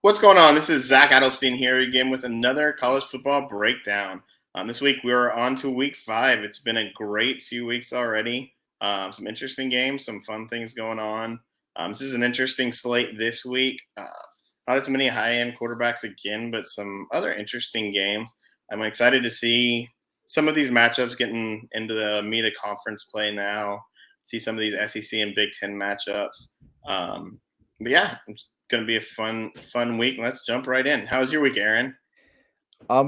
What's going on? This is Zach Adelstein here again with another college football breakdown. This week we're on to week 5. It's been a great few weeks already. Some interesting games, some fun things going on. This is an interesting slate this week. Not as many high-end quarterbacks again, but some other interesting games. I'm excited to see some of these matchups getting into the meat of conference play now. See some of these SEC and Big Ten matchups. But yeah, it's going to be a fun week. Let's jump right in. How was your week, Aaron?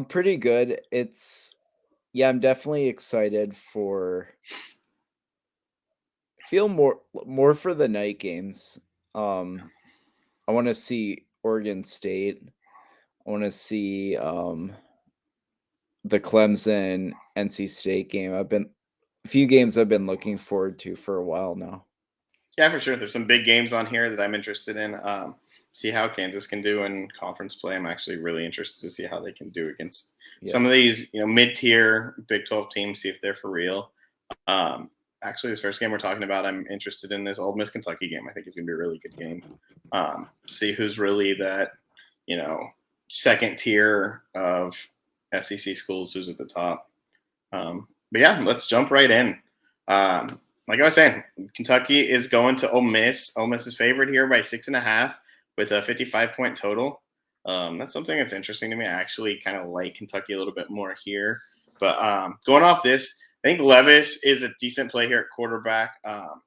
Pretty good. I'm definitely excited feel more for the night games. I want to see Oregon State. I want to see the Clemson NC State game. A few games I've been looking forward to for a while now. Yeah, for sure. There's some big games on here that I'm interested in. See how Kansas can do in conference play. I'm actually really interested to see how they can do against some of these, mid-tier Big 12 teams. See if they're for real. Actually, this first game we're talking about, I'm interested in this Ole Miss Kentucky game. I think it's going to be a really good game. See who's really that, second tier of SEC schools, who's at the top. But yeah, let's jump right in. Like I was saying, Kentucky is going to Ole Miss. Ole Miss is favored here by 6.5 with a 55-point total. That's something that's interesting to me. I actually kind of like Kentucky a little bit more here. But going off this, I think Levis is a decent play here at quarterback. Ole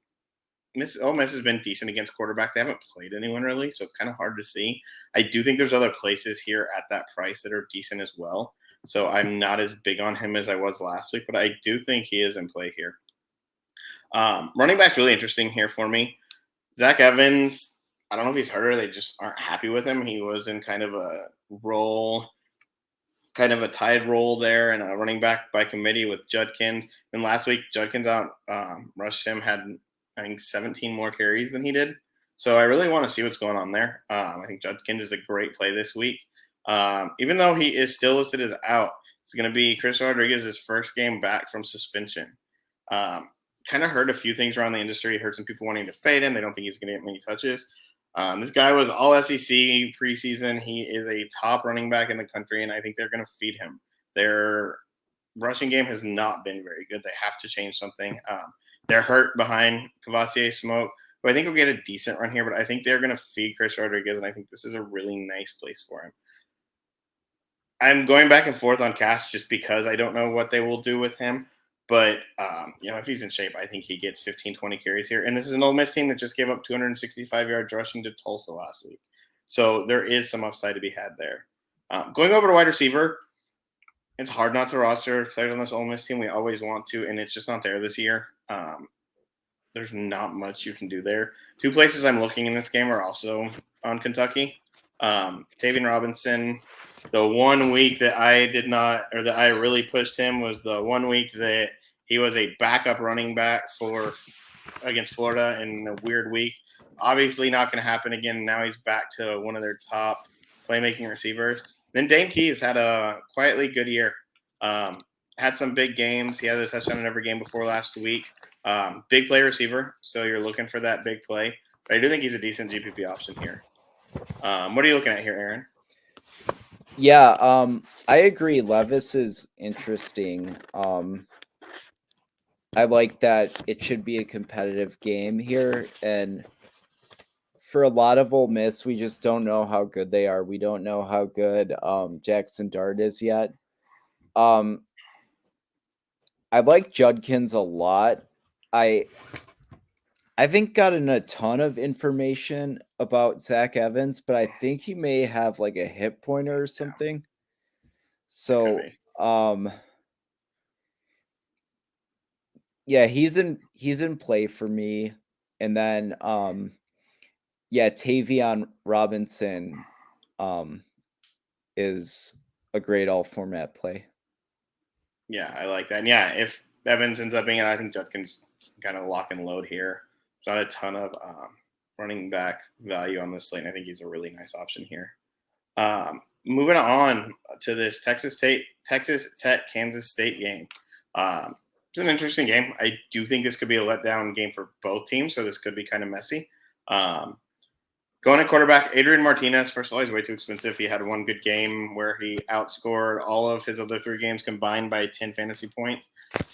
Miss has been decent against quarterbacks. They haven't played anyone really, so it's kind of hard to see. I do think there's other places here at that price that are decent as well. So I'm not as big on him as I was last week, but I do think he is in play here. Running back's really interesting here for me. Zach Evans, I don't know if he's hurt or they just aren't happy with him. He was in kind of a role, kind of a tied role there and a running back by committee with Judkins. And last week, Judkins out rushed him, had, I think, 17 more carries than he did. So I really want to see what's going on there. I think Judkins is a great play this week. Even though he is still listed as out, it's going to be Chris Rodriguez's first game back from suspension. Kind of heard a few things around the industry. Heard some people wanting to fade him. They don't think he's going to get many touches. This guy was all SEC preseason. He is a top running back in the country, and I think they're going to feed him. Their rushing game has not been very good. They have to change something. They're hurt behind Cavassier Smoke, who I think will get a decent run here, but I think they're going to feed Chris Rodriguez, and I think this is a really nice place for him. I'm going back and forth on Cash just because I don't know what they will do with him. But, if he's in shape, I think he gets 15, 20 carries here. And this is an Ole Miss team that just gave up 265 yards rushing to Tulsa last week. So there is some upside to be had there. Going over to wide receiver, it's hard not to roster players on this Ole Miss team. We always want to, and it's just not there this year. There's not much you can do there. Two places I'm looking in this game are also on Kentucky. Octavian Robinson. The 1 week that I did not, or that I really pushed him, was the 1 week that he was a backup running back against Florida in a weird week. Obviously not going to happen again. Now he's back to one of their top playmaking receivers. Then Dane Keyes had a quietly good year. Had some big games. He had a touchdown in every game before last week. Big play receiver, so you're looking for that big play. But I do think he's a decent GPP option here. What are you looking at here, Aaron? Yeah, I agree. Levis is interesting. I like that it should be a competitive game here. And for a lot of Ole Miss, we just don't know how good they are. We don't know how good Jackson Dart is yet. I like Judkins a lot. I haven't gotten a ton of information about Zach Evans, but I think he may have like a hip pointer or something. So, yeah, he's in play for me. And then Tavion Robinson is a great all format play. Yeah, I like that. And yeah, if Evans ends up being it, I think Judkins can kind of lock and load here. There's not a ton of running back value on this slate, and I think he's a really nice option here. Moving on to this Texas Tech Kansas State game. It's an interesting game. I do think this could be a letdown game for both teams, so this could be kind of messy. Going at quarterback, Adrian Martinez, first of all, he's way too expensive. He had one good game where he outscored all of his other 3 games combined by 10 fantasy points.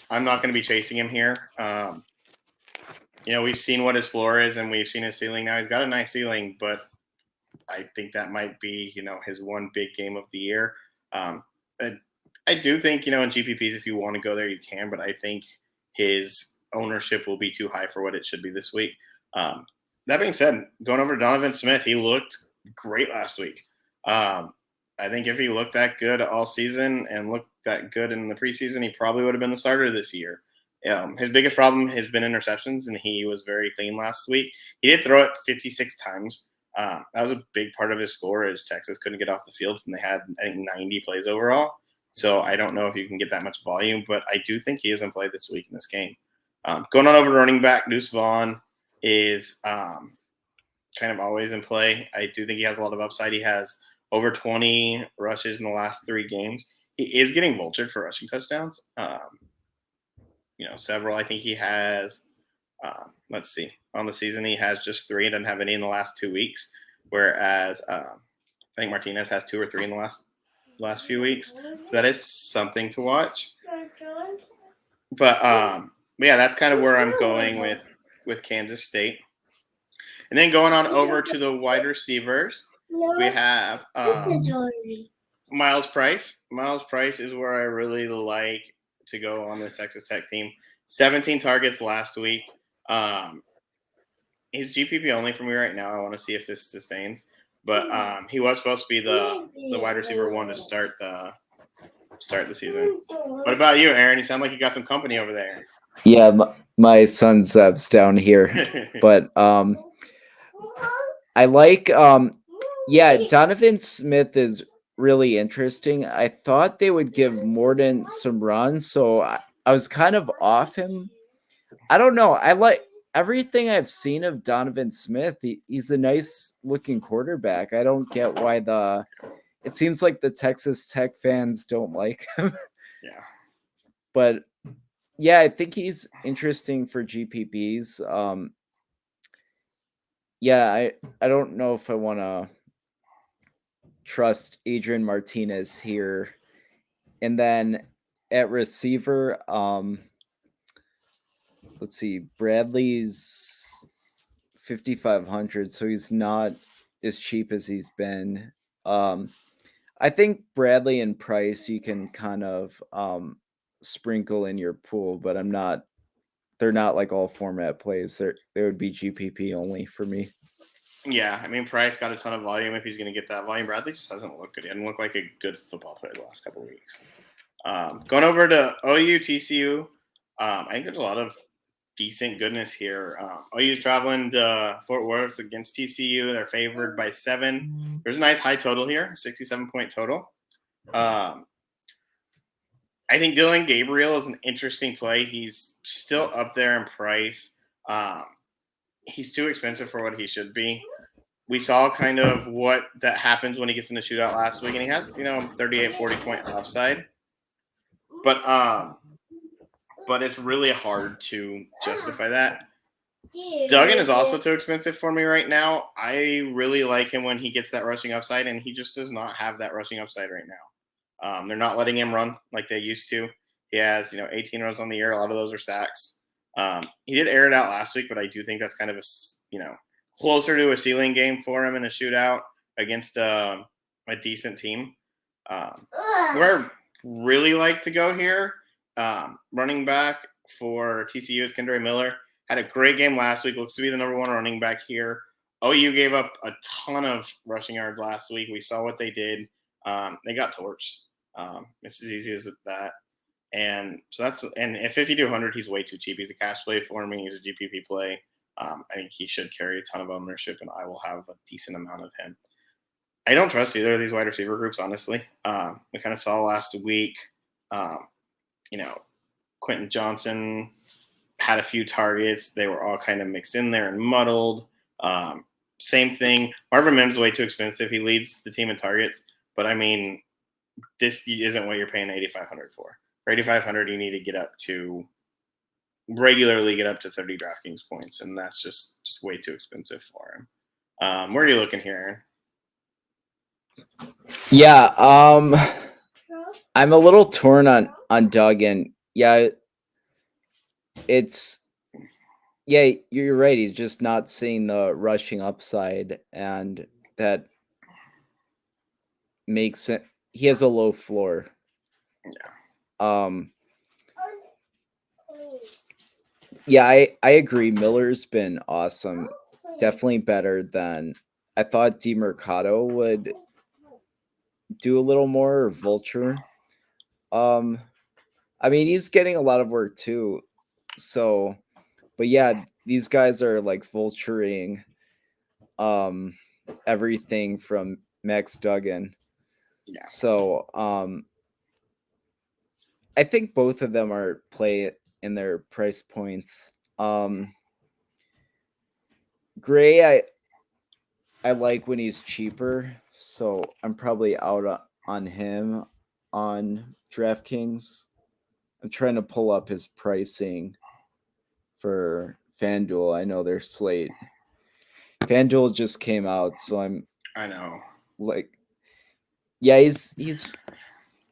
I'm not going to be chasing him here. We've seen what his floor is and we've seen his ceiling now. He's got a nice ceiling, but I think that might be, his one big game of the year. I do think, in GPPs, if you want to go there, you can, but I think his ownership will be too high for what it should be this week. That being said, going over to Donovan Smith, he looked great last week. I think if he looked that good all season and looked that good in the preseason, he probably would have been the starter this year. His biggest problem has been interceptions, and he was very clean last week. He did throw it 56 times. That was a big part of his score is Texas couldn't get off the field, and they had, I think, 90 plays overall. So I don't know if you can get that much volume, but I do think he is in play this week in this game. Going on over to running back, Deuce Vaughn is kind of always in play. I do think he has a lot of upside. He has over 20 rushes in the last 3 games. He is getting vultured for rushing touchdowns. Several. I think he has, let's see, on the season he has just 3 and doesn't have any in the last 2 weeks, whereas I think Martinez has 2 or 3 in the last few weeks. So that is something to watch. But yeah, that's kind of where I'm going with Kansas State. And then going on over to the wide receivers, we have Miles Price. Miles Price is where I really like to go on this Texas Tech team. 17 targets last week. He's GPP only for me right now. I want to see if this sustains. But he was supposed to be the wide receiver 1 to start the season. What about you, Aaron? You sound like you got some company over there. Yeah, my son Zeb's down here. But I like Donovan Smith is really interesting. I thought they would give Morden some runs, so I was kind of off him. I don't know. I like everything I've seen of Donovan Smith. He's a nice looking quarterback. I don't get why it seems like the Texas Tech fans don't like him. Yeah. But yeah, I think he's interesting for GPPs. Yeah, I don't know if I want to trust Adrian Martinez here. And then at receiver, let's see, Bradley's 5,500, so he's not as cheap as he's been. I think Bradley and Price you can kind of sprinkle in your pool, but they're not like all format plays. They would be GPP only for me. Yeah, I mean, Price got a ton of volume if he's going to get that volume. Bradley just hasn't looked good. He didn't look like a good football player the last couple of weeks. Going over to OU, TCU, I think there's a lot of decent goodness here. OU's traveling to Fort Worth against TCU. They're favored by 7. There's a nice high total here, 67-point total. I think Dylan Gabriel is an interesting play. He's still up there in price. He's too expensive for what he should be. We saw kind of what that happens when he gets in the shootout last week, and he has, 38, 40-point upside. But it's really hard to justify that. Duggan is also too expensive for me right now. I really like him when he gets that rushing upside, and he just does not have that rushing upside right now. They're not letting him run like they used to. He has, 18 runs on the year. A lot of those are sacks. He did air it out last week, but I do think that's kind of closer to a ceiling game for him in a shootout against a decent team. Where I really like to go here, running back for TCU is Kendra Miller. Had a great game last week. Looks to be the number 1 running back here. OU gave up a ton of rushing yards last week. We saw what they did. They got torched. It's as easy as that. And so at 5,200, he's way too cheap. He's a cash play for me. He's a GPP play. I think he should carry a ton of ownership, and I will have a decent amount of him. I don't trust either of these wide receiver groups, honestly. We kind of saw last week, Quentin Johnson had a few targets. They were all kind of mixed in there and muddled. Same thing. Marvin Mims is way too expensive. He leads the team in targets, but I mean, this isn't what you're paying $8,500 for. For $8,500, you need to regularly get up to 30 DraftKings points, and that's just way too expensive for him. Where are you looking here, Aaron? Yeah, I'm a little torn on Duggan. Yeah, you're right. He's just not seeing the rushing upside, and that makes it. He has a low floor. Yeah. Yeah, I agree. Miller's been awesome. Definitely better than I thought DeMercado would do a little more, or Vulture. I mean, he's getting a lot of work too. So, but yeah, these guys are like vulturing everything from Max Duggan. Yeah. So, I think both of them are play in their price points. Gray, I like when he's cheaper, so I'm probably out on him on DraftKings. I'm trying to pull up his pricing for FanDuel. I know their slate. FanDuel just came out, so I know. like, yeah, he's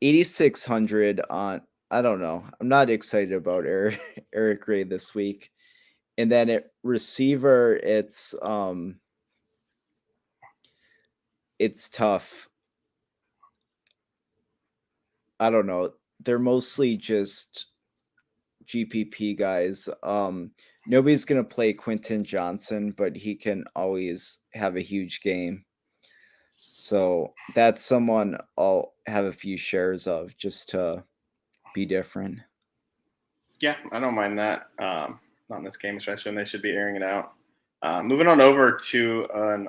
8,600 on. I don't know. I'm not excited about Eric Gray this week. And then at receiver, it's tough. I don't know. They're mostly just GPP guys. Nobody's gonna play Quentin Johnson, but he can always have a huge game. So that's someone I'll have a few shares of just to be different. Yeah, I don't mind that. Not in this game, especially when they should be airing it out. Moving on over to an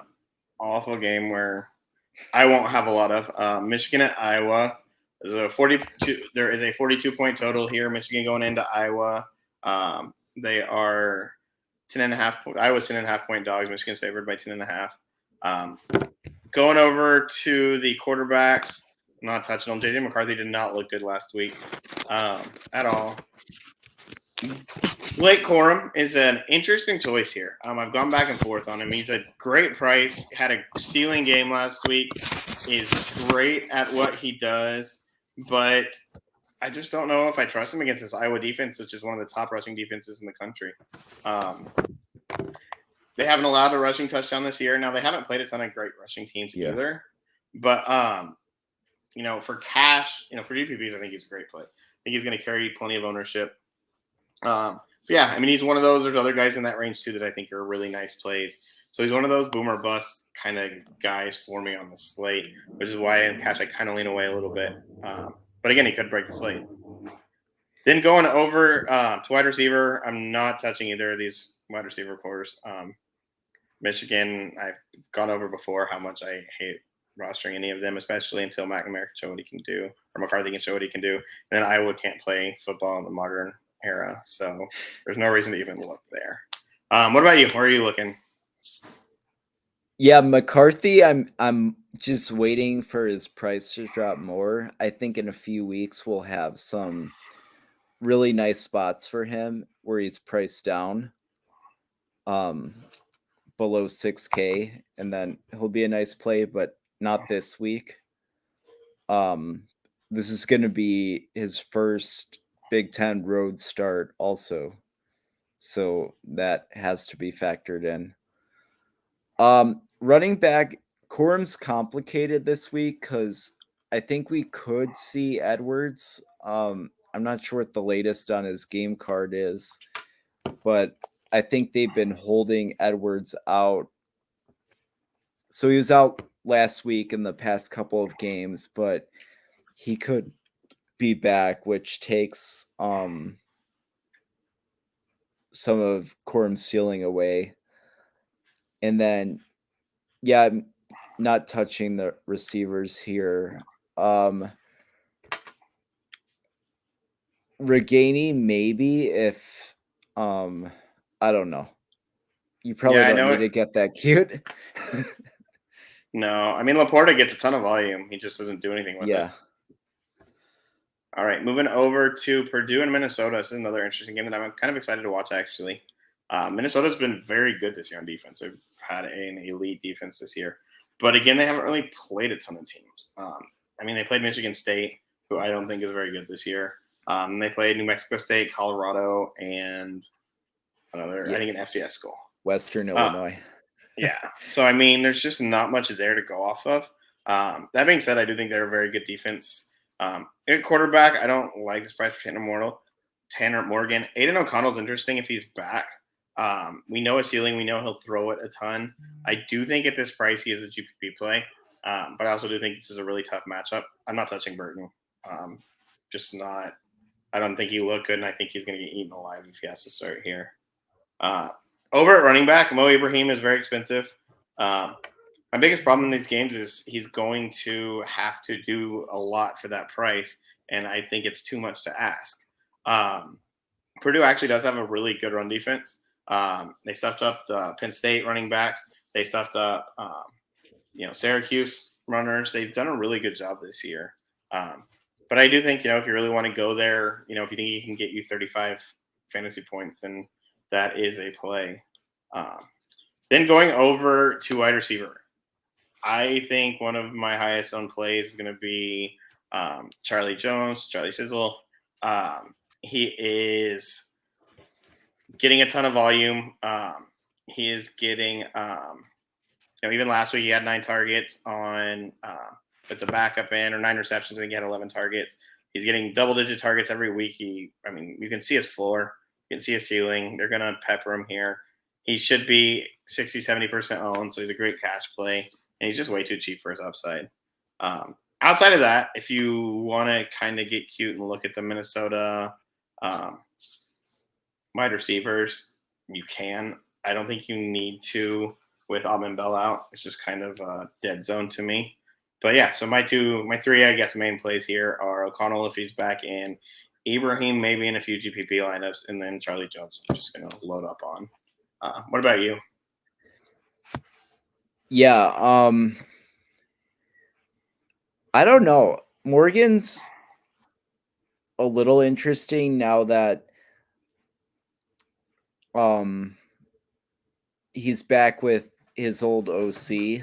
awful game where I won't have a lot of Michigan at Iowa. There's a 42. There is a 42-point total here. Michigan going into Iowa. They are 10.5. Iowa's 10.5-point dogs. Michigan's favored by 10.5. Going over to the quarterbacks. I'm not touching them. JJ McCarthy did not look good last week at all. Blake Corum is an interesting choice here. I've gone back and forth on him. He's a great price. Had a ceiling game last week. Is great at what he does, but I just don't know if I trust him against this Iowa defense, which is one of the top rushing defenses in the country. They haven't allowed a rushing touchdown this year. Now they haven't played a ton of great rushing teams either, but for cash, for GPPs, I think he's a great play. I think he's going to carry plenty of ownership. Yeah, I mean, he's one of those. There's other guys in that range too that I think are really nice plays. So he's one of those boomer bust kind of guys for me on the slate, which is why in cash I kind of lean away a little bit. But again, he could break the slate. Then going over to wide receiver, I'm not touching either of these wide receiver cores. Michigan, I've gone over before how much I hate rostering any of them, especially until McNamara can show what he can do, or McCarthy can show what he can do. And then Iowa can't play football in the modern era, so there's no reason to even look there. What about you? Where are you looking? Yeah, McCarthy, I'm just waiting for his price to drop more. I think in a few weeks we'll have some really nice spots for him where he's priced down below 6K, and then he'll be a nice play, but not this week. This is going to be his first Big Ten road start also, so that has to be factored in. Running back, Corum's complicated this week because I think we could see Edwards. I'm not sure what the latest on his game card is, but I think they've been holding Edwards out. So he was out last week in the past couple of games, but he could be back, which takes some of Corum's ceiling away. And then, yeah, I'm not touching the receivers here. Reganey, maybe if I don't know. You probably don't need to get that cute. No, I mean Laporta gets a ton of volume. He just doesn't do anything with it. All right, moving over to Purdue and Minnesota. This is another interesting game that I'm kind of excited to watch, actually. Minnesota's been very good this year on defense. They've had an elite defense this year. But again, they haven't really played a ton of teams. I mean, they played Michigan State, who I don't think is very good this year. They played New Mexico State, Colorado, and another, I think, an FCS school. Western Illinois. Yeah. So, I mean, there's just not much there to go off of. That being said, I do think they're a very good defense. At quarterback, I don't like this price for Tanner Morgan. Aiden O'Connell's interesting if he's back. We know his ceiling. We know he'll throw it a ton. I do think at this price he is a GPP play, but I also do think this is a really tough matchup. I'm not touching Burton. Just not. I don't think he looked good, and I think he's going to get eaten alive if he has to start here. Over at running back, Mo Ibrahim is very expensive. My biggest problem in these games is he's going to have to do a lot for that price, and I think it's too much to ask. Purdue actually does have a really good run defense. They stuffed up the Penn State running backs. They stuffed up, Syracuse runners. They've done a really good job this year. But I do think, if you really want to go there, if you think he can get you 35 fantasy points, then that is a play. Then going over to wide receiver, I think one of my highest owned plays is going to be Charlie Sizzle. He is getting a ton of volume. He is getting, even last week he had 9 targets on with the backup in, or 9 receptions, and he had 11 targets. He's getting double-digit targets every week. You can see his floor. You can see his ceiling. They're going to pepper him here. He should be 60, 70% owned, so he's a great cash play, and he's just way too cheap for his upside. Outside of that, if you want to kind of get cute and look at the Minnesota wide receivers, you can. I don't think you need to with Aubin Bell out. It's just kind of a dead zone to me. But yeah, so my 3, I guess, main plays here are O'Connell if he's back in, Ibrahim maybe in a few GPP lineups, and then Charlie Jones I'm just going to load up on. What about you? Yeah, I don't know. Morgan's a little interesting now that he's back with his old OC.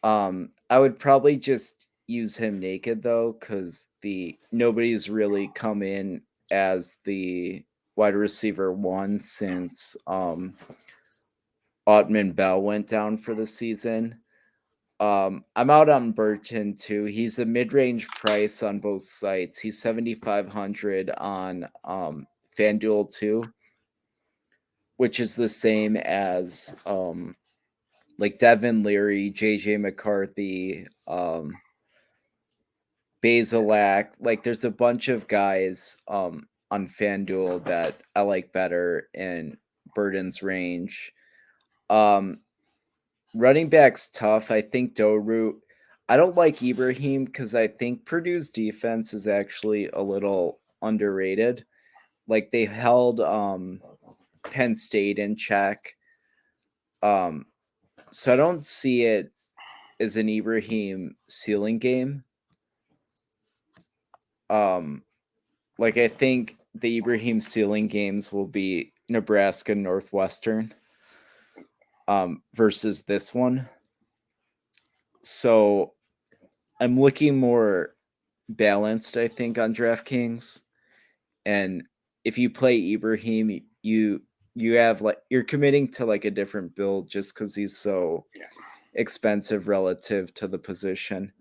I would probably just use him naked though, because nobody's really come in as the wide receiver 1 since Aubin Bell went down for the season. I'm out on Burton too. He's a mid-range price on both sites. He's 7,500 on FanDuel too, which is the same as like Devin Leary, JJ McCarthy, Basilak. Like there's a bunch of guys on FanDuel that I like better in Burton's range. Running back's tough. I think Doru. I don't like Ibrahim because I think Purdue's defense is actually a little underrated. Like they held Penn State in check. So I don't see it as an Ibrahim ceiling game. Like I think the Ibrahim ceiling games will be Nebraska Northwestern versus this one. So I'm looking more balanced, I think, on DraftKings. And if you play Ibrahim, you have you're committing to like a different build just because he's so expensive relative to the position.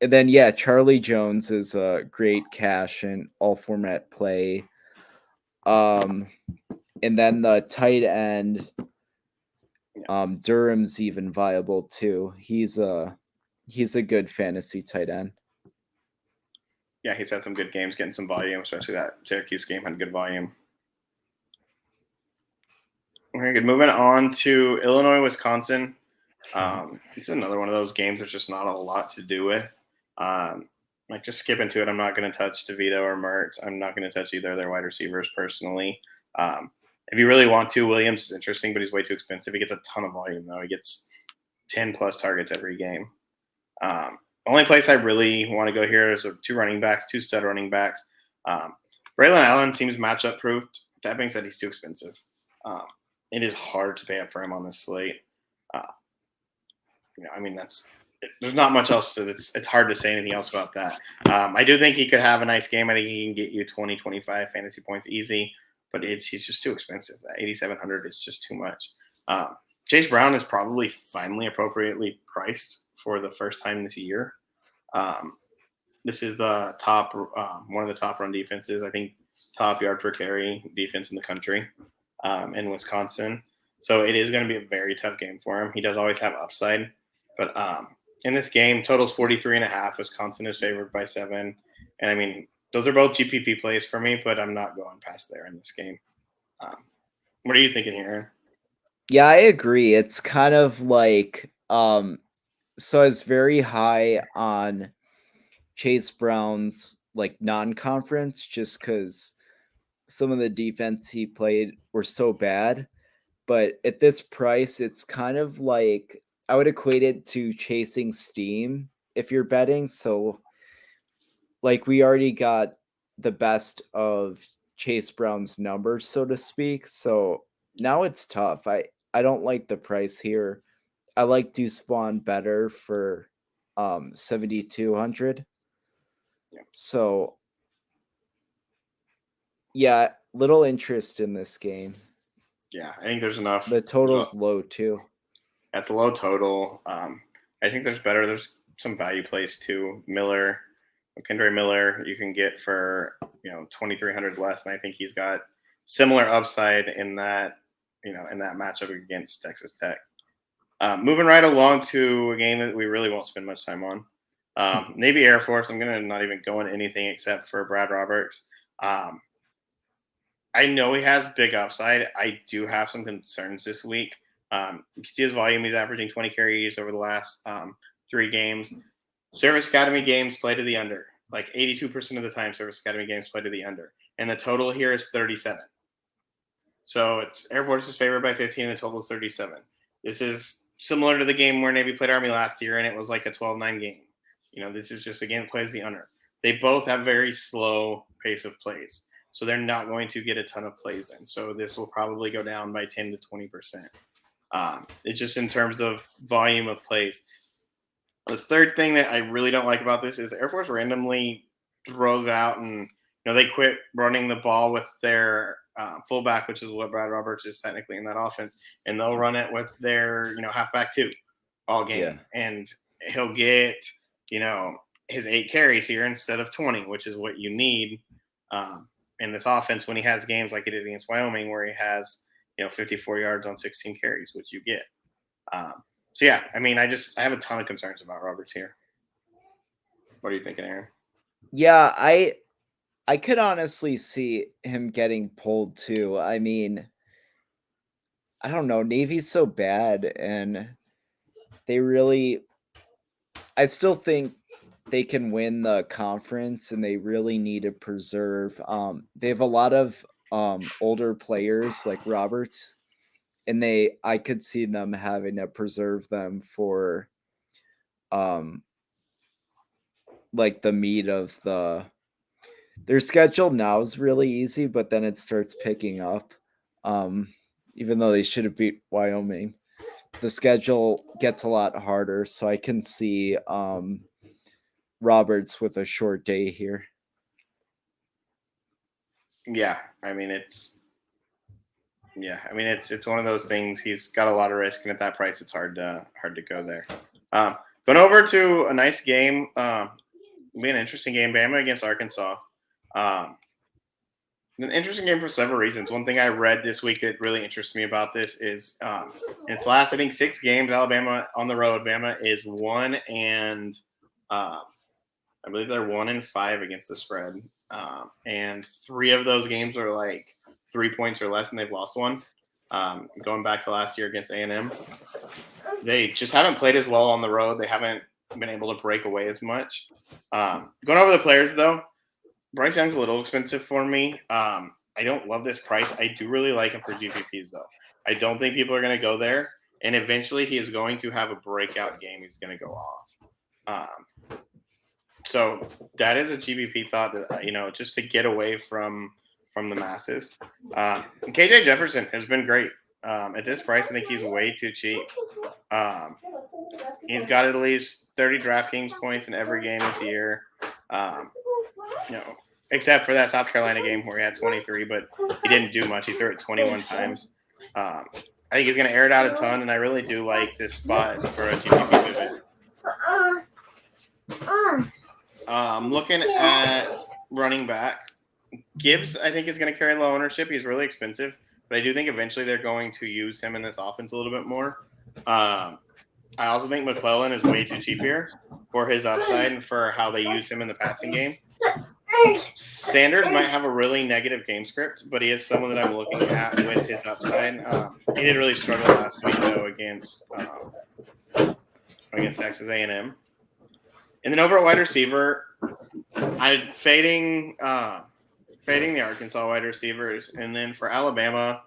And then Charlie Jones is a great cash and all format play. And then the tight end, Durham's even viable too. He's a good fantasy tight end. Yeah, he's had some good games, getting some volume, especially that Syracuse game had good volume. Very good. Moving on to Illinois, Wisconsin. This is another one of those games there's just not a lot to do with. Just skip into it. I'm not going to touch DeVito or Mertz. I'm not going to touch either of their wide receivers personally. If you really want to, Williams is interesting, but he's way too expensive. He gets a ton of volume, though. He gets 10-plus targets every game. Only place I really want to go here is 2 stud running backs. Rayland Allen seems matchup-proofed. That being said, he's too expensive. it is hard to pay up for him on this slate. There's not much else to it's hard to say anything else about that. I do think he could have a nice game. I think he can get you 20, 25 fantasy points easy, but he's just too expensive. That 8,700 is just too much. Chase Brown is probably finally appropriately priced for the first time this year. This is the top, one of the top run defenses. I think top yard per carry defense in the country in Wisconsin. So it is going to be a very tough game for him. He does always have upside, but in this game, total's 43.5. Wisconsin is favored by 7. And I mean, those are both GPP plays for me, but I'm not going past there in this game. What are you thinking here, Aaron? Yeah, I agree. It's kind of like, so it's very high on Chase Brown's like non-conference just because some of the defense he played were so bad. But at this price, it's kind of like I would equate it to chasing steam if you're betting. So like we already got the best of Chase Brown's numbers, so to speak. So now it's tough. I don't like the price here. I like Deuce Vaughn better for 7,200. Yeah. So yeah, little interest in this game. Yeah, I think there's enough. The total's low too. That's a low total. I think there's some value plays too. Kendra Miller, you can get for 2,300 less, and I think he's got similar upside in that matchup against Texas Tech. Moving right along to a game that we really won't spend much time on. Navy Air Force. I'm gonna not even go into anything except for Brad Roberts. I know he has big upside. I do have some concerns this week. You can see his volume. He's averaging 20 carries over the last 3 games. Service Academy games play to the under. Like 82% of the time, Service Academy games play to the under. And the total here is 37. So it's Air Force is favored by 15, and the total is 37. This is similar to the game where Navy played Army last year, and it was like a 12-9 game. This is just, again, plays the under. They both have very slow pace of plays. So they're not going to get a ton of plays in. So this will probably go down by 10 to 20%. It's just in terms of volume of plays. The third thing that I really don't like about this is Air Force randomly throws out and they quit running the ball with their fullback, which is what Brad Roberts is technically in that offense, and they'll run it with their halfback 2 all game, yeah. And he'll get his 8 carries here instead of 20, which is what you need in this offense when he has games like he did against Wyoming where he has 54 yards on 16 carries, which you get. So yeah, I mean, I have a ton of concerns about Roberts here. What are you thinking, Aaron? Yeah, I could honestly see him getting pulled too. I mean, I don't know. Navy's so bad, and I still think they can win the conference, and they really need to preserve. They have a lot of older players like Roberts, and I could see them having to preserve them for like the meat of their schedule now is really easy, but then it starts picking up. Even though they should have beat Wyoming, the schedule gets a lot harder. So I can see Roberts with a short day here. Yeah, I mean it's one of those things. He's got a lot of risk, and at that price, it's hard to go there. Going over to a nice game, be an interesting game. Bama against Arkansas. An interesting game for several reasons. One thing I read this week that really interests me about this is in its last, I think, 6 games, Alabama on the road, Bama is 1 and I believe they're 1-5 against the spread. And 3 of those games are like 3 points or less, and they've lost 1. Going back to last year against A&M, they just haven't played as well on the road. They haven't been able to break away as much. Going over the players, though, Bryce Young's a little expensive for me. I don't love this price. I do really like him for GPPs, though. I don't think people are going to go there, and eventually he is going to have a breakout game. He's going to go off. So that is a GPP thought that, just to get away from the masses. KJ Jefferson has been great. At this price, I think he's way too cheap. He's got at least 30 DraftKings points in every game this year. Except for that South Carolina game where he had 23, but he didn't do much. He threw it 21 times. I think he's going to air it out a ton, and I really do like this spot for a GPP pivot. Looking at running back, Gibbs, I think, is going to carry low ownership. He's really expensive, but I do think eventually they're going to use him in this offense a little bit more. I also think McClellan is way too cheap here for his upside and for how they use him in the passing game. Sanders might have a really negative game script, but he is someone that I'm looking at with his upside. He did really struggle last week, though, against Texas A&M. And then over at wide receiver, I'm fading the Arkansas wide receivers. And then for Alabama,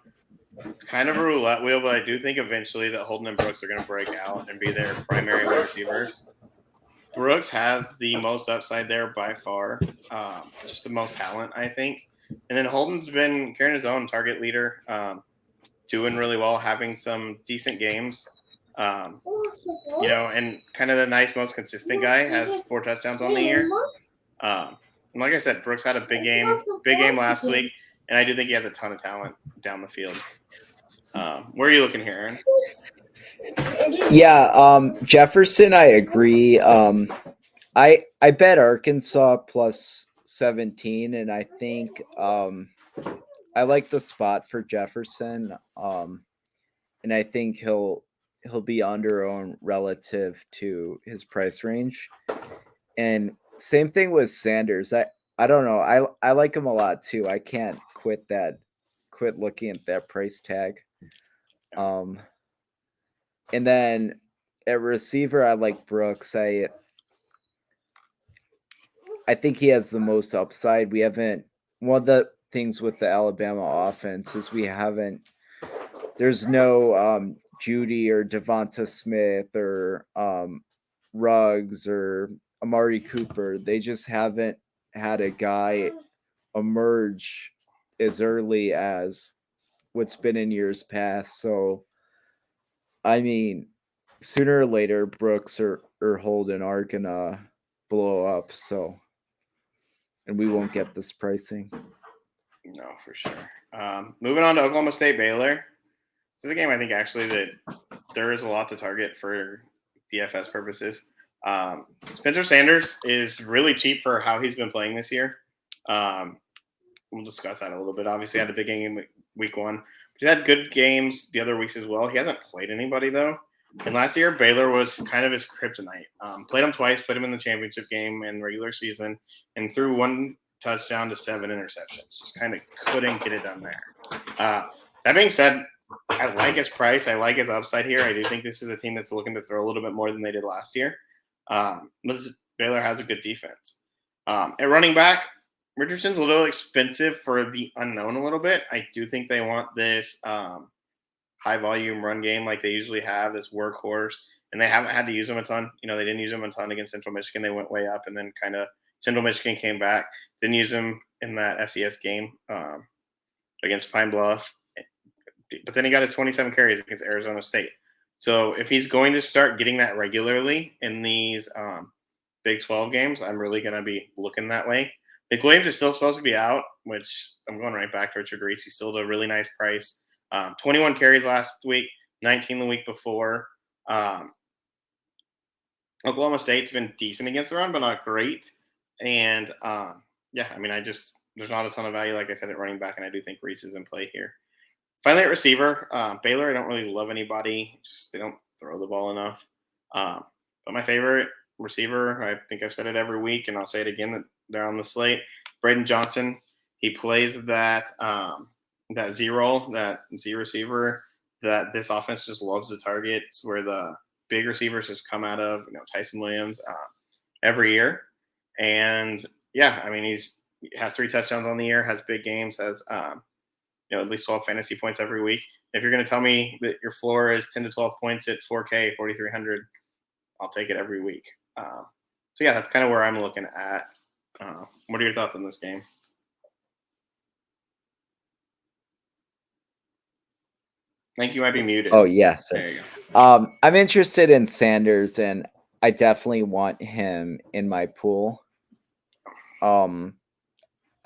it's kind of a roulette wheel, but I do think eventually that Holden and Brooks are going to break out and be their primary wide receivers. Brooks has the most upside there by far, just the most talent, I think. And then Holden's been carrying his own target leader, doing really well, having some decent games. And kind of the nice, most consistent guy, has 4 touchdowns on the year. And like I said, Brooks had a big game last week, and I do think he has a ton of talent down the field. Where are you looking here, Aaron? Yeah, Jefferson, I agree. I bet Arkansas plus 17, and I think I like the spot for Jefferson. And I think he'll be under-owned relative to his price range. And same thing with Sanders. I don't know. I like him a lot too. I can't quit looking at that price tag. And then at receiver, I like Brooks. I think he has the most upside. One of the things with the Alabama offense is there's no Judy or Devonta Smith or Ruggs or Amari Cooper. They just haven't had a guy emerge as early as what's been in years past. So, I mean, sooner or later, Brooks or Holden are going to blow up. So, and we won't get this pricing. No, for sure. Moving on to Oklahoma State Baylor. This is a game I think actually that there is a lot to target for DFS purposes. Spencer Sanders is really cheap for how he's been playing this year. We'll discuss that a little bit. Obviously, had a big game in week 1. He's had good games the other weeks as well. He hasn't played anybody, though. And last year, Baylor was kind of his kryptonite. Played him twice, played him in the championship game and regular season, and threw 1 touchdown to 7 interceptions. Just kind of couldn't get it done there. That being said, I like his price. I like his upside here. I do think this is a team that's looking to throw a little bit more than they did last year. Baylor has a good defense. At running back, Richardson's a little expensive for the unknown a little bit. I do think they want this high-volume run game like they usually have, this workhorse, and they haven't had to use him a ton. They didn't use him a ton against Central Michigan. They went way up, and then kind of Central Michigan came back. Didn't use him in that FCS game against Pine Bluff. But then he got his 27 carries against Arizona State. So if he's going to start getting that regularly in these Big 12 games, I'm really going to be looking that way. McWilliams is still supposed to be out, which I'm going right back to Richard Reese. He's still a really nice price. 21 carries last week, 19 the week before. Oklahoma State's been decent against the run, but not great. And, there's not a ton of value, like I said, at running back, and I do think Reese is in play here. Finally, at receiver, Baylor, I don't really love anybody. Just they don't throw the ball enough. But my favorite receiver, I think I've said it every week, and I'll say it again, that they're on the slate, Braden Johnson. He plays that Z role, that Z receiver that this offense just loves to target. It's where the big receivers just come out of, Tyson Williams every year. And, he has 3 touchdowns on the year, has big games, has at least 12 fantasy points every week. If you're going to tell me that your floor is 10 to 12 points at 4K, 4,300, I'll take it every week. That's kind of where I'm looking at. What are your thoughts on this game? I think you might be muted. Oh, yes. There you go. I'm interested in Sanders, and I definitely want him in my pool. I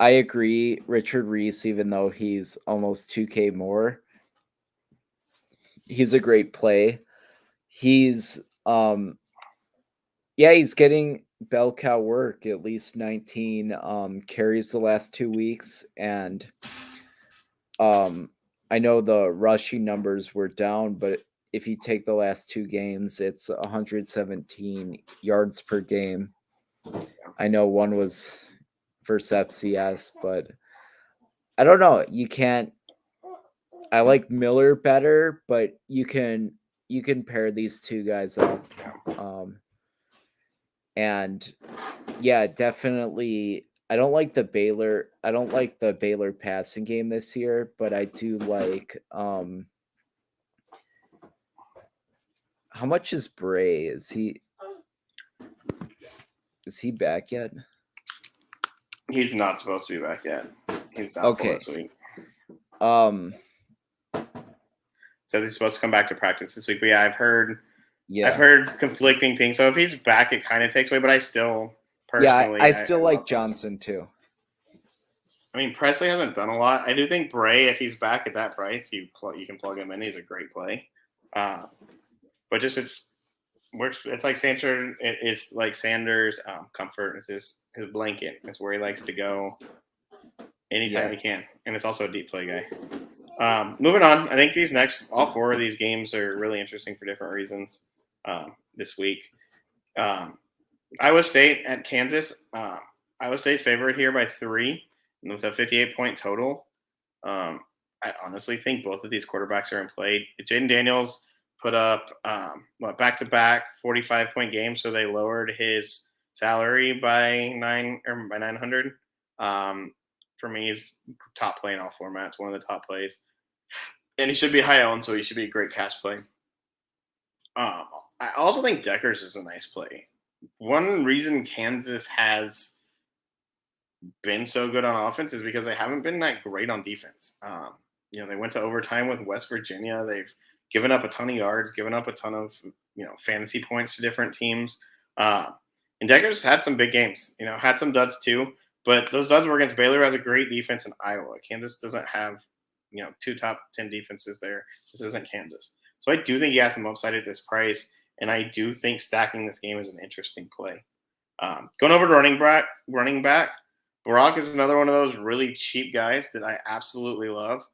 agree, Richard Reese, even though he's almost 2K more, he's a great play. He's he's getting bell cow work, at least 19 carries the last 2 weeks, and I know the rushing numbers were down, but if you take the last 2 games, it's 117 yards per game. I know one was versus FCS, but I don't know. I like Miller better, but you can pair these two guys up. And yeah, definitely I don't like the Baylor passing game this year, but I do like how much is Bray? Is he back yet? He's not supposed to be back yet. He's not Okay. this week. Says he's supposed to come back to practice this week. But yeah, I've heard conflicting things. So if he's back, it kind of takes away. But I still personally, I still like Johnson too. I mean, Presley hasn't done a lot. I do think Bray, if he's back at that price, you can plug him in. He's a great play. But just it's like Sanders. It's like Sanders' comfort. It's his blanket. It's where he likes to go anytime he can, and it's also a deep play guy. Moving on, I think all 4 of these games are really interesting for different reasons this week. Iowa State at Kansas. Iowa State's favorite here by 3 with a 58-point total. I honestly think both of these quarterbacks are in play. Jaden Daniels put up back-to-back 45-point games, so they lowered his salary by 900. For me, he's top play in all formats, one of the top plays. And he should be high owned, so he should be a great cash play. I also think Deckers is a nice play. One reason Kansas has been so good on offense is because they haven't been that great on defense. They went to overtime with West Virginia. They've given up a ton of yards, given up a ton of fantasy points to different teams. And Deckers had some big games. Had some duds too. But those duds were against Baylor, who has a great defense in Iowa. Kansas doesn't have, 2 top 10 defenses there. This isn't Kansas. So I do think he has some upside at this price, and I do think stacking this game is an interesting play. Going over to running back, Brock is another one of those really cheap guys that I absolutely love.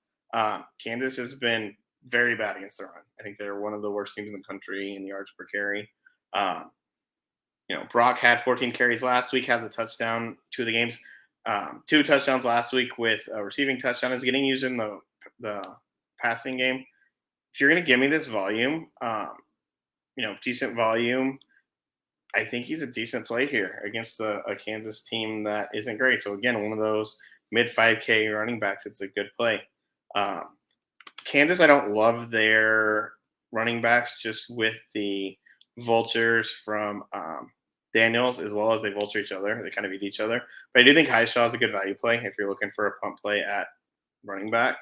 Kansas has been very bad against the run. I think they're one of the worst teams in the country in yards per carry. Brock had 14 carries last week, has a touchdown, 2 of the games, 2 touchdowns last week with a receiving touchdown. Is getting used in the passing game. If you're going to give me this volume, decent volume, I think he's a decent play here against a Kansas team that isn't great. So again, one of those mid 5K running backs. It's a good play. Kansas, I don't love their running backs just with the vultures from Daniels, as well as they vulture each other. They kind of eat each other. But I do think Highshaw is a good value play if you're looking for a pump play at running back.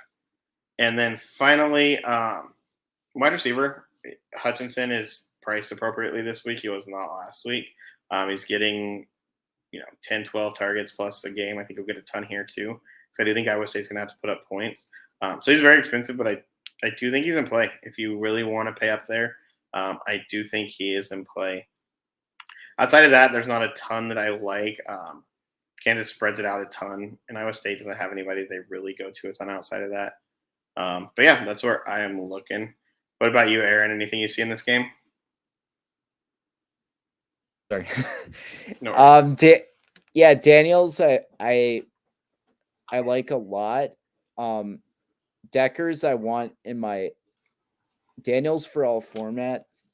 And then finally, wide receiver, Hutchinson is priced appropriately this week. He was not last week. He's getting 10, 12 targets plus a game. I think he'll get a ton here too. Because I do think Iowa State's going to have to put up points. So he's very expensive, but I do think he's in play. If you really want to pay up there, I do think he is in play. Outside of that, there's not a ton that I like. Kansas spreads it out a ton, and Iowa State doesn't have anybody they really go to a ton outside of that. But yeah, that's where I am looking. What about you, Aaron? Anything you see in this game? Sorry. No. Daniels, I like a lot. Deckers, I want in my Daniels for all formats.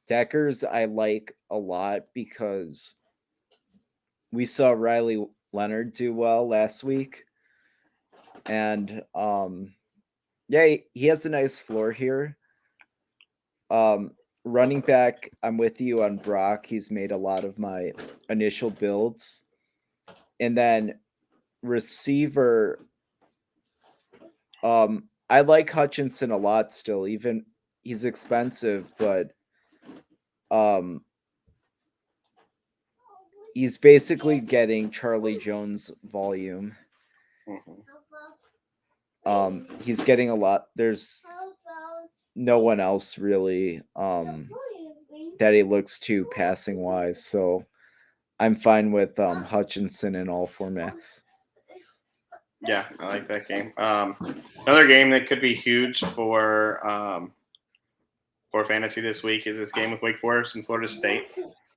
Deckers, I like a lot because we saw Riley Leonard do well last week. And he has a nice floor here. Running back, I'm with you on Brock. He's made a lot of my initial builds. And then receiver, I like Hutchinson a lot still. Even he's expensive, but he's basically getting Charlie Jones volume. He's getting a lot. There's no one else really that he looks to passing wise. So I'm fine with Hutchinson in all formats. Yeah, I like that game. Another game that could be huge for fantasy this week is this game with Wake Forest and Florida State.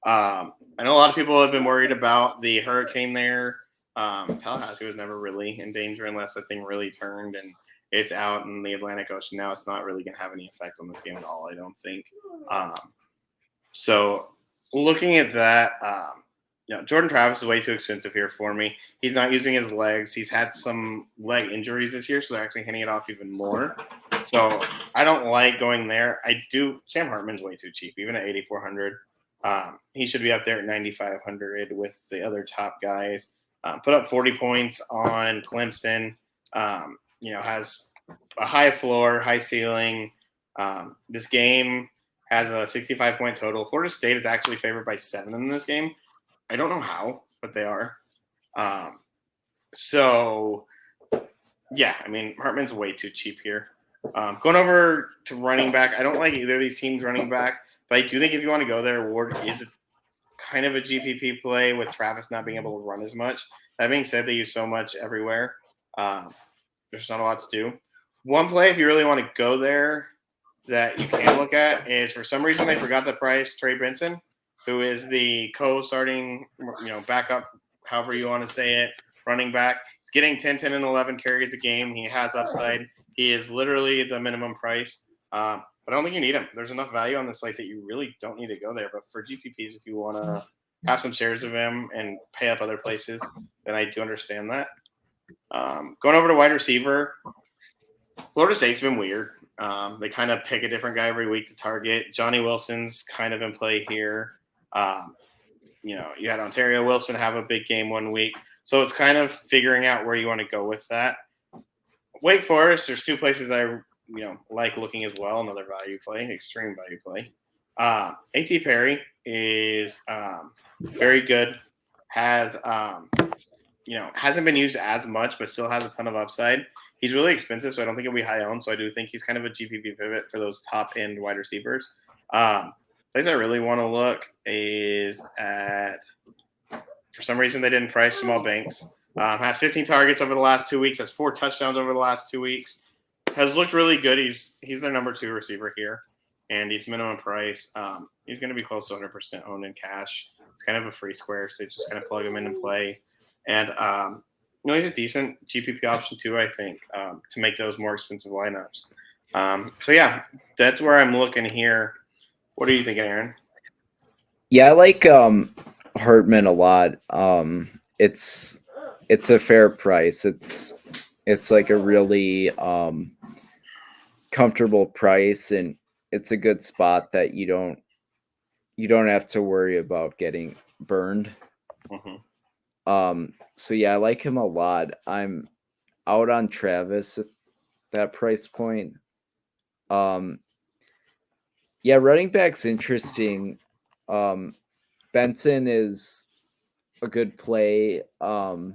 I know a lot of people have been worried about the hurricane there. Tallahassee was never really in danger unless the thing really turned and it's out in the Atlantic Ocean now. It's not really going to have any effect on this game at all, I don't think. So looking at that, Jordan Travis is way too expensive here for me. He's not using his legs. He's had some leg injuries this year, so they're actually hitting it off even more. So I don't like going there. Sam Hartman's way too cheap, even at 8,400. He should be up there at 9,500 with the other top guys. Put up 40 points on Clemson. Has a high floor, high ceiling. This game has a 65-point total. Florida State is actually favored by 7 in this game. I don't know how, but they are. Hartman's way too cheap here. Going over to running back, I don't like either of these teams running back, but I do think if you want to go there, Ward is kind of a GPP play with Travis not being able to run as much. That being said, they use so much everywhere. There's not a lot to do. One play, if you really want to go there, that you can look at is for some reason they forgot the price. Trey Benson, who is the co-starting, backup, however you want to say it, running back. He's getting 10, 10, and 11 carries a game. He has upside. He is literally the minimum price. But I don't think you need him. There's enough value on the slate that you really don't need to go there. But for GPPs, if you want to have some shares of him and pay up other places, then I do understand that. Going over to wide receiver, Florida State's been weird. They kind of pick a different guy every week to target. Johnny Wilson's kind of in play here. You had Ontario Wilson have a big game one week. So it's kind of figuring out where you want to go with that. Wake Forest, there's 2 places I like looking as well. Another value play, extreme value play. A.T. Perry is very good. Hasn't been used as much, but still has a ton of upside. He's really expensive, so I don't think he'll be high owned. So I do think he's kind of a GPP pivot for those top end wide receivers. Place I really want to look is at, for some reason they didn't price Jamal Banks. Has 15 targets over the last 2 weeks. Has 4 touchdowns over the last 2 weeks. Has looked really good. He's their number 2 receiver here, and he's minimum price. He's going to be close to 100% owned in cash. It's kind of a free square, so you just kind of plug him in and play. And he's a decent GPP option too, I think, to make those more expensive lineups. That's where I'm looking here. What are you thinking, Aaron? Yeah, I like Hartman a lot. It's a fair price. It's like a really comfortable price, and it's a good spot that you don't have to worry about getting burned. Mm-hmm. I like him a lot. I'm out on Travis at that price point. Running back's interesting. Benson is a good play. I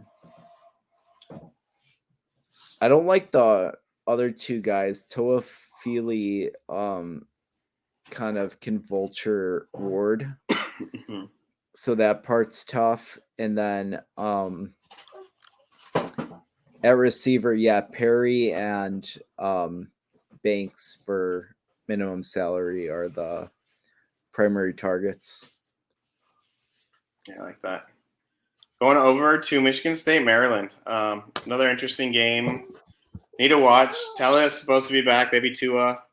don't like the other 2 guys. Toa Feely kind of can vulture Ward. So that part's tough. And then at receiver, Perry and Banks for minimum salary are the primary targets. Yeah, I like that. Going over to Michigan State, Maryland. Another interesting game. Need to watch. Talia's supposed to be back, maybe Tua.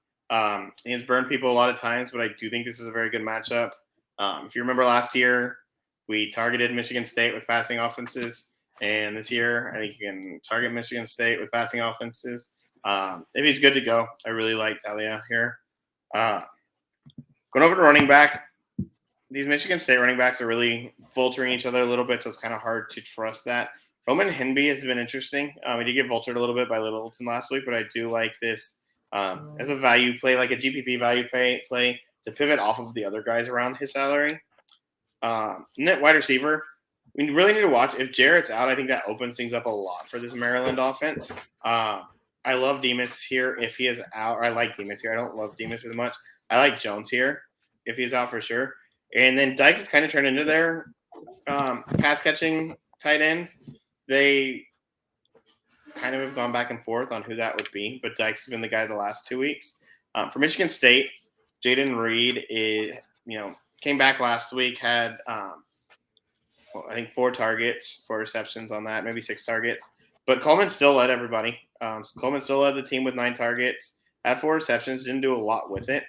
He has burned people a lot of times, but I do think this is a very good matchup. If you remember last year, we targeted Michigan State with passing offenses. And this year, I think you can target Michigan State with passing offenses. If he's good to go, I really like Talia here. Going over to running back, these Michigan State running backs are really vulturing each other a little bit, so it's kind of hard to trust that. Roman Henby has been interesting. He did get vultured a little bit by Littleton last week, but I do like this as a value play, like a GPP value play to pivot off of the other guys around his salary. Net wide receiver, we really need to watch. If Jarrett's out, I think that opens things up a lot for this Maryland offense. I love Demas here if he is out. Or I like Demas here. I don't love Demas as much. I like Jones here if he's out for sure. And then Dykes has kind of turned into their pass catching tight ends. They kind of have gone back and forth on who that would be, but Dykes has been the guy the last 2 weeks. For Michigan State, Jaden Reed came back last week, had I think 4 targets, 4 receptions on that, maybe 6 targets. But Coleman still led everybody. Coleman still led the team with 9 targets, had 4 receptions, didn't do a lot with it.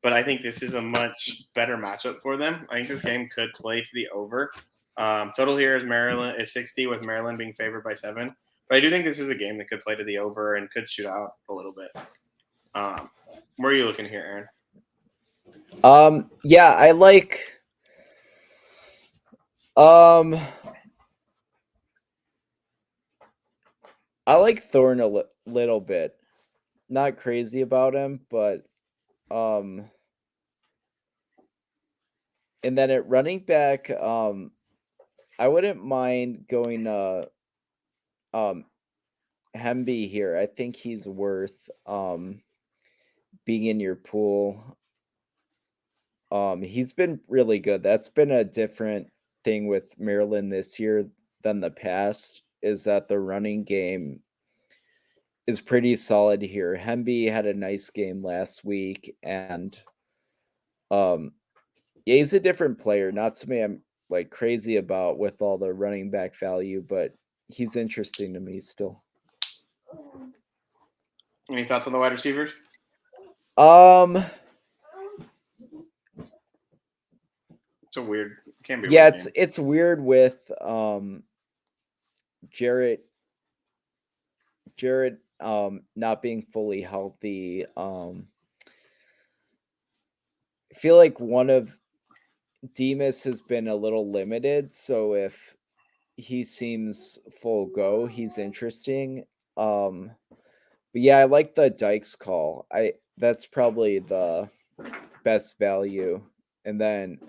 But I think this is a much better matchup for them. I think this game could play to the over. Total here is 60 with Maryland being favored by 7. But I do think this is a game that could play to the over and could shoot out a little bit. Where are you looking here, Aaron? Yeah, I like Thorne a little bit. Not crazy about him, but and then at running back, I wouldn't mind going Hemby here. I think he's worth being in your pool. He's been really good. That's been a different thing with Maryland this year than the past, is that the running game is pretty solid here. Hemby had a nice game last week, and he's a different player. Not somebody I'm like crazy about with all the running back value, but he's interesting to me still. Any thoughts on the wide receivers? It's a weird. Can't be. Yeah, it's weird with Jarrett not being fully healthy. I feel like one of Demas has been a little limited, so if he seems full go, he's interesting. But yeah, I like the Dykes call. That's probably the best value. And then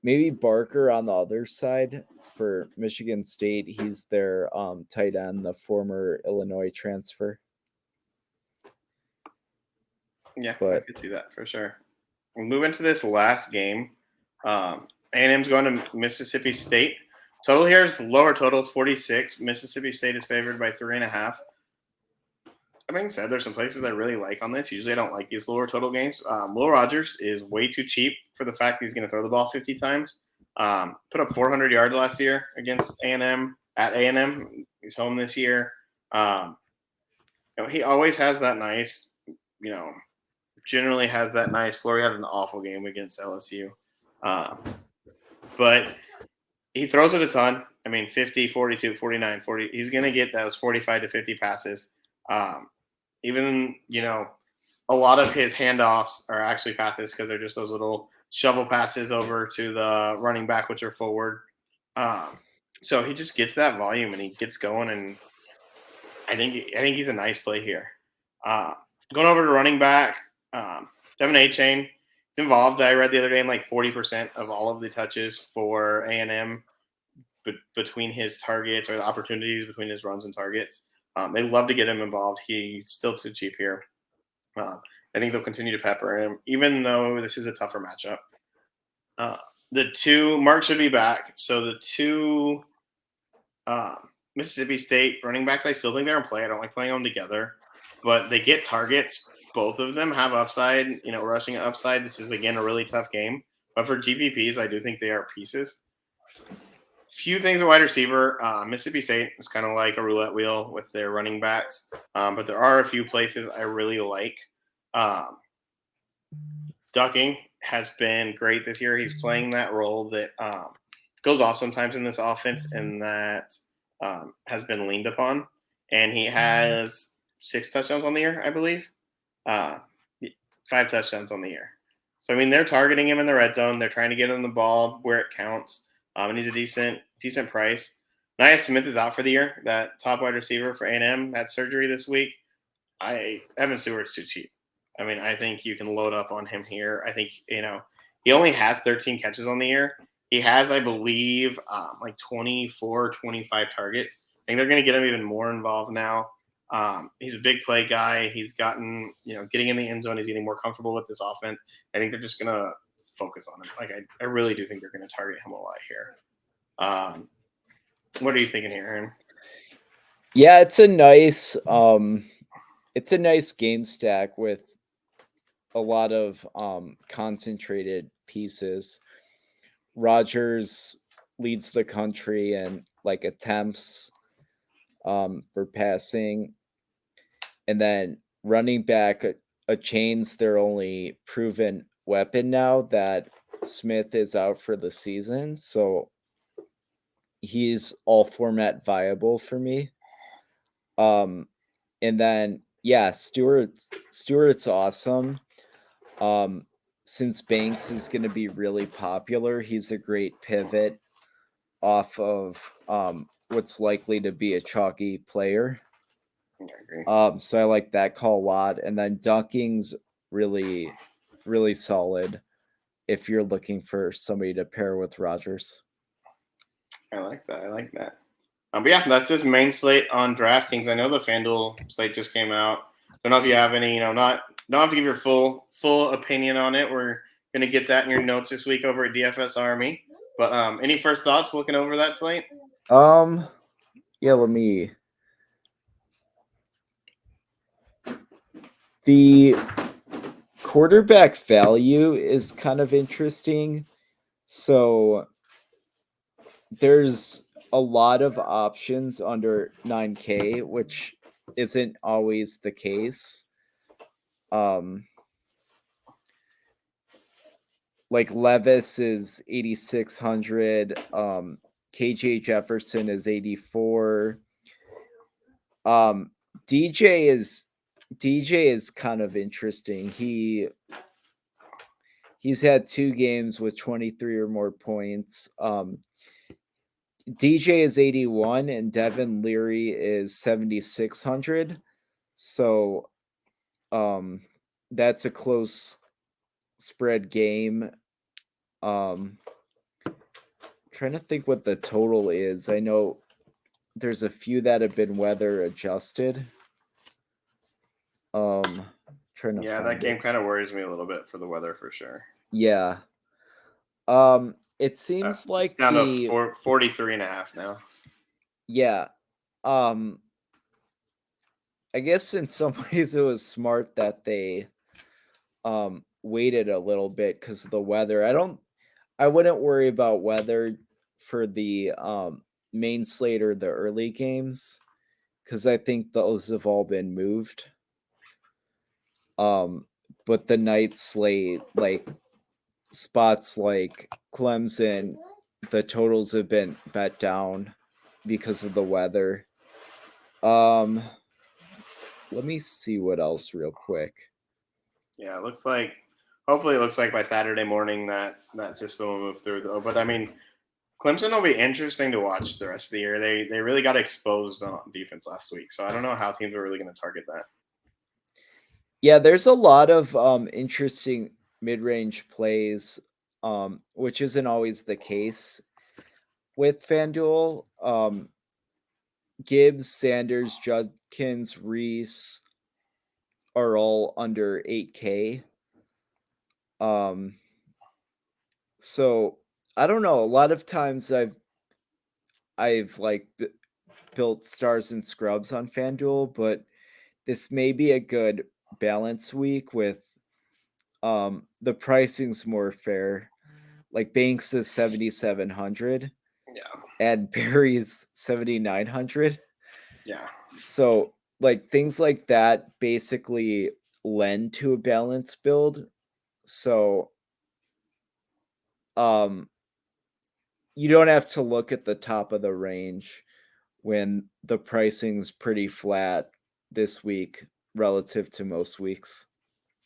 maybe Barker on the other side for Michigan State. He's their tight end, the former Illinois transfer. Yeah, I could see that for sure. We'll move into this last game. A&M's going to Mississippi State. Total here is lower total. It's 46. Mississippi State is favored by 3.5. That being said, there's some places I really like on this. Usually I don't like these lower total games. Will Rogers is way too cheap for the fact that he's going to throw the ball 50 times. Put up 400 yards last year against A&M at A&M. He's home this year. He always has that nice, generally has that nice floor. He had an awful game against LSU. But he throws it a ton. 50, 42, 49, 40. He's going to get those 45 to 50 passes. Even, a lot of his handoffs are actually passes because they're just those little shovel passes over to the running back, which are forward. So he just gets that volume and he gets going, and I think he's a nice play here. Going over to running back, Devin A-Chain is involved. I read the other day in like 40% of all of the touches for A&M between his targets or the opportunities between his runs and targets. They love to get him involved. He's still too cheap here. I think they'll continue to pepper him, even though this is a tougher matchup. The 2, Mark should be back. So the 2 Mississippi State running backs, I still think they're in play. I don't like playing them together, but they get targets. Both of them have upside, rushing upside. This is, again, a really tough game. But for GPPs, I do think they are pieces. Few things at wide receiver. Mississippi State is kind of like a roulette wheel with their running backs, but there are a few places I really like. Ducking has been great this year. He's playing that role that goes off sometimes in this offense, and that has been leaned upon. And he has 6 touchdowns on the year, I believe. 5 touchdowns on the year. So, they're targeting him in the red zone. They're trying to get him the ball where it counts. And he's a decent price. Nia Smith is out for the year. That top wide receiver for A&M had surgery this week. Evan Stewart's too cheap. I mean, I think you can load up on him here. I think, he only has 13 catches on the year. He has, I believe, like 24, 25 targets. I think they're going to get him even more involved now. He's a big play guy. He's gotten, getting in the end zone. He's getting more comfortable with this offense. I think they're just going to focus on him. Like, I really do think they're going to target him a lot here. What are you thinking here, Aaron? Yeah, it's a nice game stack with a lot of concentrated pieces. Rodgers leads the country in like attempts for passing, and then running back a chain's their only proven weapon now that Smith is out for the season, so he's all format viable for me. And then Stewart's awesome. Since Banks is going to be really popular, he's a great pivot off of what's likely to be a chalky player. I agree. So I like that call a lot. And then Dunking's really, really solid if you're looking for somebody to pair with Rodgers. I like that. But yeah, that's his main slate on DraftKings. I know the FanDuel slate just came out. Don't know if you have any, don't have to give your full opinion on it. We're going to get that in your notes this week over at DFS Army. But any first thoughts looking over that slate? Yeah, let me. The quarterback value is kind of interesting. So there's a lot of options under 9K, which isn't always the case. Like Levis is 8,600. KJ Jefferson is 84. DJ is kind of interesting. He's had 2 games with 23 or more points. DJ is 81 and Devin Leary is 7,600. So that's a close spread game. Trying to think what the total is. I know there's a few that have been weather adjusted. That game kind of worries me a little bit for the weather for sure. Yeah. It seems like it's down to 43.5 now. Yeah. I guess in some ways it was smart that they waited a little bit because of the weather. I wouldn't worry about weather for the main slate or the early games because I think those have all been moved. But the night slate, like spots like Clemson, the totals have been bet down because of the weather. Let me see what else real quick. Yeah, hopefully it looks like by Saturday morning that system will move through though. But I mean, Clemson will be interesting to watch the rest of the year. They really got exposed on defense last week. So I don't know how teams are really going to target that. Yeah, there's a lot of interesting mid-range plays, which isn't always the case with FanDuel. Gibbs, Sanders, Judkins, Reese are all under 8K. So I don't know. A lot of times I've like built stars and scrubs on FanDuel, but this may be a good balance week with the pricing's more fair. Like Banks is 7,700. Yeah. And Barry's 7,900. Yeah. So like things like that basically lend to a balanced build. So you don't have to look at the top of the range when the pricing's pretty flat this week relative to most weeks.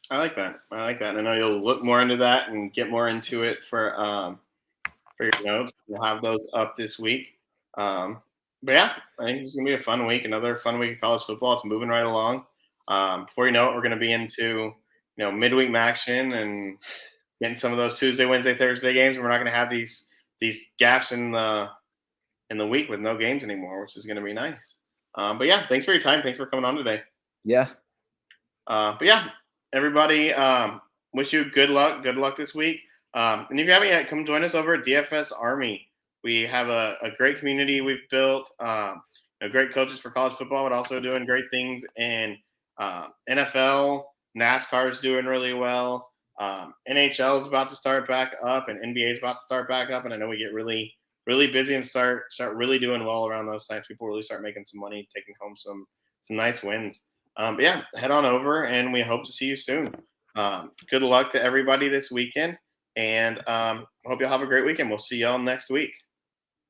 I like that. I know you'll look more into that and get more into it for your notes. We'll have those up this week. But yeah, I think this is gonna be a fun week. Another fun week of college football. It's moving right along. Before you know it, we're gonna be into midweek action and getting some of those Tuesday, Wednesday, Thursday games. And we're not gonna have these gaps in the week with no games anymore, which is gonna be nice. But yeah, thanks for your time. Thanks for coming on today. Yeah. But yeah, everybody, wish you good luck. Good luck this week. And if you haven't yet, come join us over at DFS Army. We have a great community we've built. Great coaches for college football, but also doing great things in NFL. NASCAR is doing really well. NHL is about to start back up, and NBA is about to start back up. And I know we get really, really busy and start really doing well around those times. People really start making some money, taking home some nice wins. But yeah, head on over, and we hope to see you soon. Good luck to everybody this weekend, and hope you'll have a great weekend. We'll see y'all next week.